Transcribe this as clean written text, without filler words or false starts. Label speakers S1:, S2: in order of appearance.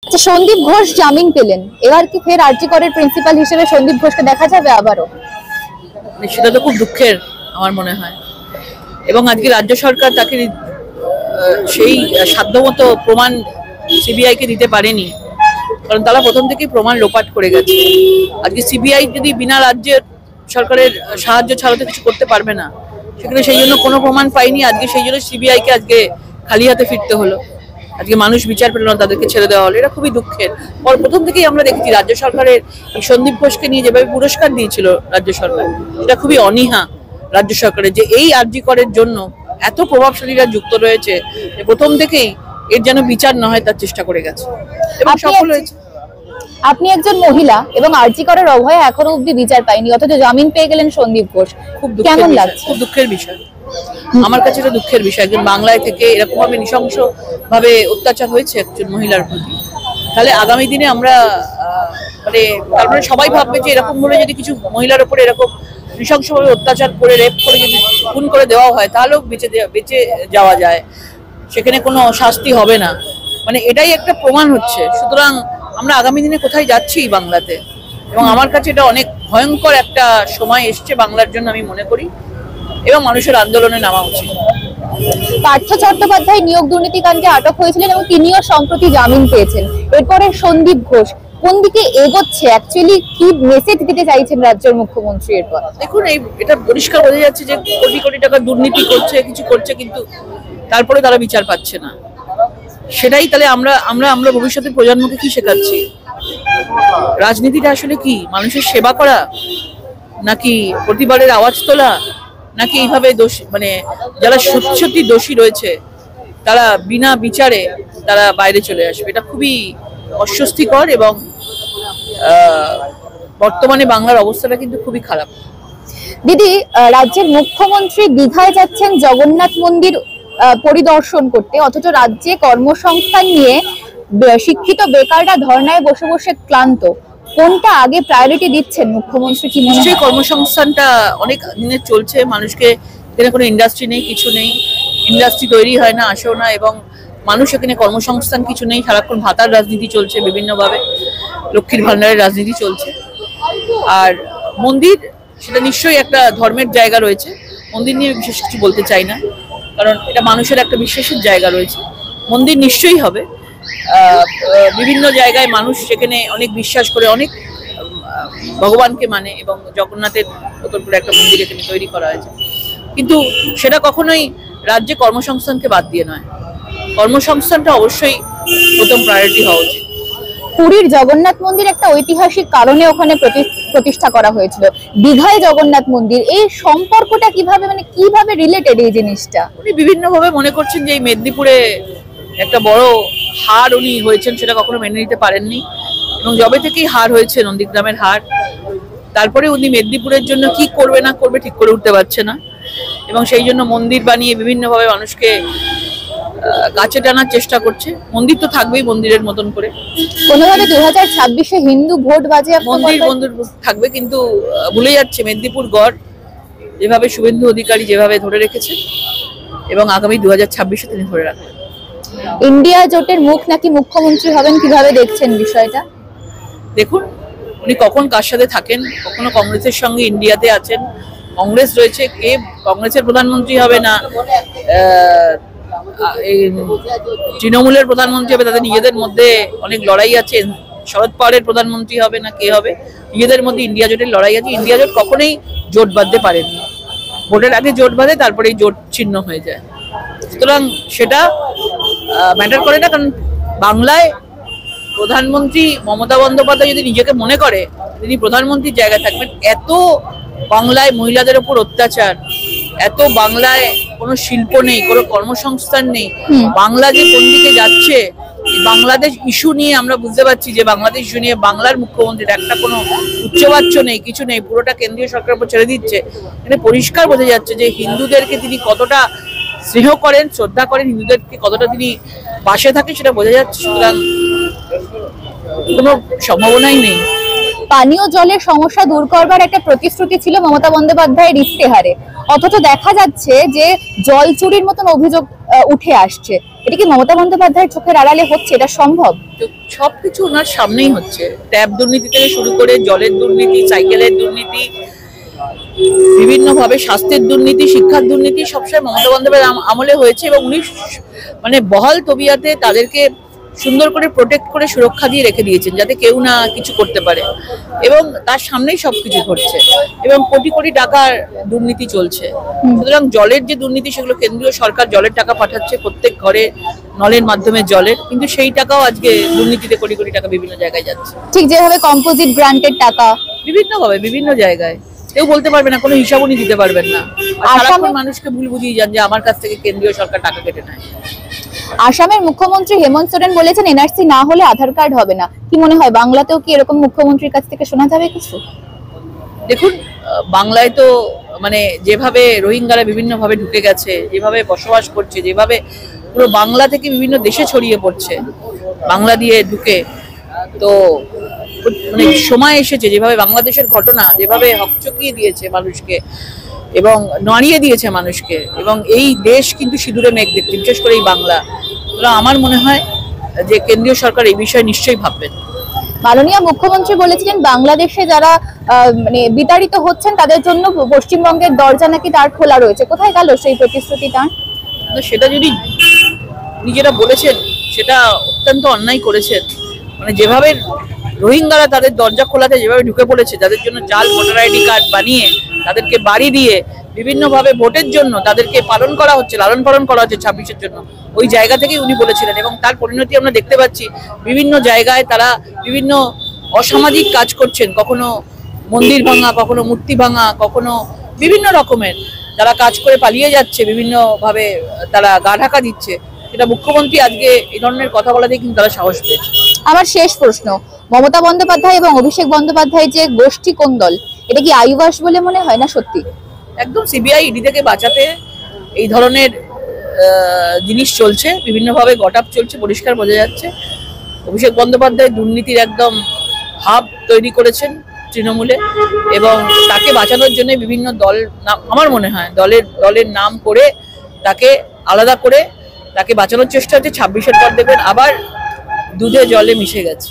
S1: আচ্ছা, সন্দীপ ঘোষ জামিন পেলেন, এবার কি ফের আরজি করের প্রিন্সিপাল হিসেবে সন্দীপ ঘোষকে দেখা যাবে আবারও?
S2: সেটা তো খুব দুঃখের আমার মনে হয়। এবং আজকে রাজ্য সরকার তাকে সেই সাধ্যমতো প্রমাণ সিবিআই কে দিতে পারেনি, কারণ তারা প্রথম থেকেই প্রমাণ লোপাট করে গেছে। আজকে সিবিআই যদি বিনা রাজ্যের সরকারের সাহায্য ছাড়া তো কিছু করতে পারবে না, সেখানে সেই জন্য কোনো প্রমাণ পাইনি। আজকে সেই জন্য সিবিআই কে আজকে খালি হাতে ফিরতে হলো। আজকে মানুষ বিচার পেল না, তাদেরকে ছেড়ে দেওয়া হলো। এটা খুবই দুঃখের। প্রথম থেকেই আমরা দেখেছি রাজ্য সরকারের এই সন্দীপ ঘোষকে নিয়ে যেভাবে পুরস্কার দিয়েছিল রাজ্য সরকার, এটা খুবই অনীহা রাজ্য সরকারের, যে এই আরজি করের জন্য এত প্রভাবশালীরা যুক্ত রয়েছে, প্রথম থেকেই এর যেন বিচার না হয় তার চেষ্টা করে গেছে এবং সফল হয়েছে।
S1: আপনি একজন মহিলা এবং আরজি করের অভয়ে এখনো অব্দি বিচার পাইনি, অথচ জামিন পেয়ে গেলেন সন্দীপ ঘোষ,
S2: খুব
S1: কেমন লাগছে?
S2: খুব দুঃখের বিষয়, আমার কাছে এটা দুঃখের বিষয়। একজন বাংলায় থেকে এরকম ভাবে নৃশংস ভাবে অত্যাচার হয়েছে একজন মহিলার প্রতি, তাহলে আগামী দিনে আমরা মানে তারপরে সবাই ভাববে যে এরকম ভাবে যদি কিছু মহিলার উপরে এরকম নৃশংসভাবে অত্যাচার করে রেপ করে যদি খুন করে দেওয়া হয়, তাহলেও বেঁচে যাওয়া যায়, সেখানে কোনো শাস্তি হবে না, মানে এটাই একটা প্রমাণ হচ্ছে। সুতরাং আমরা আগামী দিনে কোথায় যাচ্ছি বাংলাতে, এবং আমার কাছে এটা অনেক ভয়ঙ্কর একটা সময় এসছে বাংলার জন্য আমি মনে করি, এবং মানুষের আন্দোলনে নামা উচিত।
S1: পার্থ চট্টোপাধ্যায় নিয়োগ দুর্নীতি কাণ্ডে আটক হয়েছিলেন এবং তিনিও সম্প্রতি জামিন পেয়েছেন। এরপরে সন্দীপ ঘোষ কোন দিকে এগোচ্ছে, অ্যাকচুয়ালি কি মেসেজ দিতে চাইছেন রাজ্যের মুখ্যমন্ত্রী এরপর?
S2: দেখুন, এটা পরিষ্কার বোঝা যাচ্ছে যে কোটি কোটি টাকা দুর্নীতি করছে, কিছু করছে, কিন্তু তারপরে তারা বিচার পাচ্ছে না। সেটাই তাহলে আমরা ভবিষ্যতের প্রজন্মকে কি শেখাচ্ছি? রাজনীতিটা আসলে কি? মানুষের সেবা করা, নাকি প্রতিবারের আওয়াজ তোলা, নাকি এইভাবে মানে যারা সত্যি দোষী রয়েছে তারা বিনা বিচারে তারা বাইরে চলে আসবে? এটা খুবই অস্বস্তিকর, এবং বর্তমানে বাংলার অবস্থাটা কিন্তু খুবই খারাপ।
S1: দিদি, রাজ্যের মুখ্যমন্ত্রী দীঘায় যাচ্ছেন জগন্নাথ মন্দির পরিদর্শন করতে, অথচ রাজ্যে কর্মসংস্থান নিয়ে শিক্ষিত বেকাররা ধর্নায় বসে বসে ক্লান্ত। কোনটা আগে প্রায়োরিটি দিচ্ছেন মুখ্যমন্ত্রী? কি মনে হয়?
S2: কর্মসংস্থানটা অনেক দিনের চলছে, মানুষকে এখানে কোনো ইন্ডাস্ট্রি নেই, কিছু নেই, ইন্ডাস্ট্রি তৈরি হয় না, আসেও না, এবং মানুষ এখানে কর্মসংস্থান কিছু নেই, সারাক্ষণ ভাতার রাজনীতি চলছে, বিভিন্নভাবে লক্ষ্মীর ভান্ডারের রাজনীতি চলছে। আর মন্দির, সেটা নিশ্চয়ই একটা ধর্মের জায়গা রয়েছে, মন্দির নিয়ে বিশেষ কিছু বলতে চাই না, কারণ এটা মানুষের একটা বিশ্বাসের জায়গা রয়েছে, মন্দির নিশ্চয়ই হবে। বিভিন্ন জায়গায় মানুষ সেখানে অনেক বিশ্বাস করে, অনেক ভগবানকে মানে, এবং জগন্নাথের মতন করে একটা মন্দির এখানে তৈরি করা হয়েছে, কিন্তু সেটা কখনোই রাজ্যে কর্মসংস্থানকে বাদ দিয়ে নয়। কর্মসংস্থানটা অবশ্যই প্রথম প্রায়োরিটি হওয়া উচিত।
S1: পুরীর জগন্নাথ মন্দির একটা ঐতিহাসিক কারণে ওখানে প্রতিষ্ঠা করা হয়েছিল, দীঘায় জগন্নাথ মন্দির, এই সম্পর্কটা কিভাবে, মানে কিভাবে রিলেটেড এই জিনিসটা?
S2: উনি বিভিন্নভাবে মনে করছেন যে এই মেদিনীপুরে একটা বড় হার উনি হয়েছেন, সেটা কখনো মেনে নিতে পারেননি, এবং যবে থেকেই হার হয়েছে নন্দীগ্রামের হার, তারপরে উনি মেদিনীপুরের জন্য কি করবে না করবে ঠিক করে উঠতে পারছে না, এবং সেই জন্য মন্দির বানিয়ে বিভিন্নভাবে মানুষকে কাছে টানার চেষ্টা করছে। মন্দির তো থাকবেই মন্দিরের মতন করে,
S1: কোনোভাবে 2026-এ হিন্দু ভোট বাজেয়াপ্ত
S2: মন্দির থাকবে, কিন্তু ভুলে যাচ্ছে মেদিনীপুর গড় যেভাবে শুভেন্দু অধিকারী যেভাবে ধরে রেখেছে, এবং আগামী 2026-এ তিনি ধরে রাখবেন।
S1: ইন্ডিয়া জোটের মুখ নাকি মুখ্যমন্ত্রী হবেন, কিভাবে দেখছেন বিষয়টা?
S2: দেখুন, উনি কখন কার সাথে থাকেন, কখনো কংগ্রেসের সঙ্গে ইন্ডিয়াতে আছেন, কংগ্রেস রয়েছে, কে কংগ্রেসের প্রধানমন্ত্রী হবে না তৃণমূলের প্রধানমন্ত্রী হবে, তাদের নিজেদের মধ্যে অনেক লড়াই আছে, শরদ পাওয়ারের প্রধানমন্ত্রী হবে না কে হবে, নিজেদের মধ্যে ইন্ডিয়া জোটের লড়াই আছে। ইন্ডিয়া জোট কখনোই জোট বাঁধতে পারেনি, ভোটের আগে জোট বাঁধে, তারপরে জোট ছিন্ন হয়ে যায়। সুতরাং সেটা ম্যাটার করে না, কারণ বাংলায় প্রধানমন্ত্রী মমতা বন্দ্যোপাধ্যায় যদি নিজেকে মনে করে তিনি প্রধানমন্ত্রীর জায়গায় থাকবেন, এত বাংলায় মহিলাদের উপর অত্যাচার, এত বাংলায় কোনো শিল্প নেই, কোনো কর্মসংস্থান নেই, বাংলা যে কোন দিকে যাচ্ছে, বাংলাদেশ ইস্যু নিয়ে আমরা বুঝতে পারছি যে বাংলাদেশ ইস্যু নিয়ে বাংলার মুখ্যমন্ত্রীর একটা কোনো উচ্চবাচ্য নেই, কিছু নেই, পুরোটা কেন্দ্রীয় সরকারের উপর ছেড়ে দিচ্ছে। এখানে পরিষ্কার বোঝা যাচ্ছে যে হিন্দুদেরকে তিনি কতটা স্নেহ করেন, শ্রদ্ধা করেন, হিন্দুদেরকে কতটা তিনি পাশে থাকে, সেটা বোঝা যাচ্ছে। সুতরাং কোনো সম্ভাবনাই নেই।
S1: পানীয় জলের সমস্যা দূর করবার একটা প্রতিশ্রুতি ছিল মমতা বন্দ্যোপাধ্যায়ের ইশতেহারে, অথচ দেখা যাচ্ছে যে জল চুরির মতন অভিযোগ উঠে আসছে। এটা কি মমতা বন্দ্যোপাধ্যায়ের চোখের আড়ালে হচ্ছে? এটা সম্ভব?
S2: তো সবকিছু ওনার সামনেই হচ্ছে, ট্যাব দুর্নীতি থেকে শুরু করে জলের দুর্নীতি, সাইকেলের দুর্নীতি, বিভিন্ন ভাবে স্বাস্থ্যের দুর্নীতি, শিক্ষার দুর্নীতি সবসময় মমতা বন্দ্যোপাধ্যায়ের আমলে হয়েছে এবং উনি মানে বহাল তবিয়াতে তাদেরকে সুন্দর করে প্রোটেক্ট করে সুরক্ষা দিয়ে রেখে দিয়েছেন যাতে কেউ না কিছু করতে পারে, এবং তার সামনেই সবকিছু ঘটছে এবং কোটি কোটি টাকার দুর্নীতি চলছে। সুতরাং জলের যে দুর্নীতি সেগুলো কেন্দ্রীয় সরকার জলের টাকা পাঠাচ্ছে প্রত্যেক ঘরে নলের মাধ্যমে জলের, কিন্তু সেই টাকাও আজকে দুর্নীতিতে কোটি কোটি টাকা বিভিন্ন জায়গায় যাচ্ছে।
S1: ঠিক যেভাবে কম্পোজিট গ্রান্টের টাকা
S2: বিভিন্ন ভাবে বিভিন্ন জায়গায় কেউ বলতে পারবে না, কোনো হিসাব উনি দিতে পারবেন না, আর সারাক্ষণ মানুষকে ভুল বুঝিয়ে যান যে আমার কাছ থেকে কেন্দ্রীয় সরকার টাকা কেটে নেয়।
S1: আসামের মুখ্যমন্ত্রী হেমন্ত সোরেন বলেছেন এনআরসি না হলে আধার কার্ড হবে না। কি মনে হয় বাংলাতেও কি এরকম মুখ্যমন্ত্রীর কাছ থেকে শোনা যাবে কিছু?
S2: দেখুন, বাংলায় তো মানে যেভাবে রোহিঙ্গারা বিভিন্ন ভাবে ঢুকে গেছে, যেভাবে বসবাস করছে, যেভাবে পুরো বাংলা থেকে বিভিন্ন দেশে ছড়িয়ে পড়ছে বাংলা দিয়ে ঢুকে, তো মানে সময় এসেছে যেভাবে বাংলাদেশের ঘটনা যেভাবে হকচকিয়ে দিয়েছে মানুষকে এবং নাড়িয়ে দিয়েছে মানুষকে, এবং এই দেশ কিন্তু সিঁদুরে মেঘ দেখছে, বিশেষ করে এই বাংলা। আমার মনে হয় যে কেন্দ্রীয় সরকার এই বিষয়ে নিশ্চয়ই ভাববেন।
S1: মাননীয় মুখ্যমন্ত্রী বলেছিলেন বাংলাদেশে যারা মানে বিতাড়িত হচ্ছেন তাদের জন্য পশ্চিমবঙ্গের দরজা নাকি তার খোলা রয়েছে। কোথায় গেল সেই প্রতিশ্রুতি তার?
S2: সেটা যদি নিজেরা বলেছেন সেটা অত্যন্ত অন্যায় করেছেন। মানে যেভাবে রোহিঙ্গারা তাদের দরজা খোলাতে যেভাবে ঢুকে পড়েছে, তাদের জন্য জাল ভোটার আইডি কার্ড বানিয়ে তাদেরকে বাড়ি দিয়ে বিভিন্নভাবে ভোটের জন্য তাদেরকে পালন করা হচ্ছে, লালন পালন করা হচ্ছে 26-এর জন্য, ওই জায়গা থেকেই উনি বলেছিলেন এবং তার পরিণতি আমরা দেখতে পাচ্ছি। বিভিন্ন জায়গায় তারা বিভিন্ন অসামাজিক কাজ করছেন, কখনো মন্দির ভাঙা, কখনো মূর্তি ভাঙা, কখনো বিভিন্ন রকমের তারা কাজ করে পালিয়ে যাচ্ছে, বিভিন্নভাবে তারা গা ঢাকা দিচ্ছে। সেটা মুখ্যমন্ত্রী আজকে এই ধরনের কথা বলাতেই কিন্তু তারা সাহস পেয়েছে।
S1: আমার শেষ প্রশ্ন, মমতা বন্দ্যোপাধ্যায় এবং অভিষেক বন্দ্যোপাধ্যায় যে গোষ্ঠী কোন্দল, এটা কি আইওয়াস বলে মনে হয় না সত্যি?
S2: একদম সিবিআই ইডি থেকে বাঁচাতে এই ধরনের জিনিস চলছে, বিভিন্নভাবে গটাপ চলছে, পরিষ্কার বোঝা যাচ্ছে। অভিষেক বন্দ্যোপাধ্যায় দুর্নীতির একদম হাব তৈরি করেছেন তৃণমূলে, এবং তাকে বাঁচানোর জন্য বিভিন্ন দল, আমার মনে হয় দলের নাম করে তাকে আলাদা করে তাকে বাঁচানোর চেষ্টা হচ্ছে। 26-এর পর দেখবেন আবার দুধে জলে মিশে গেছে।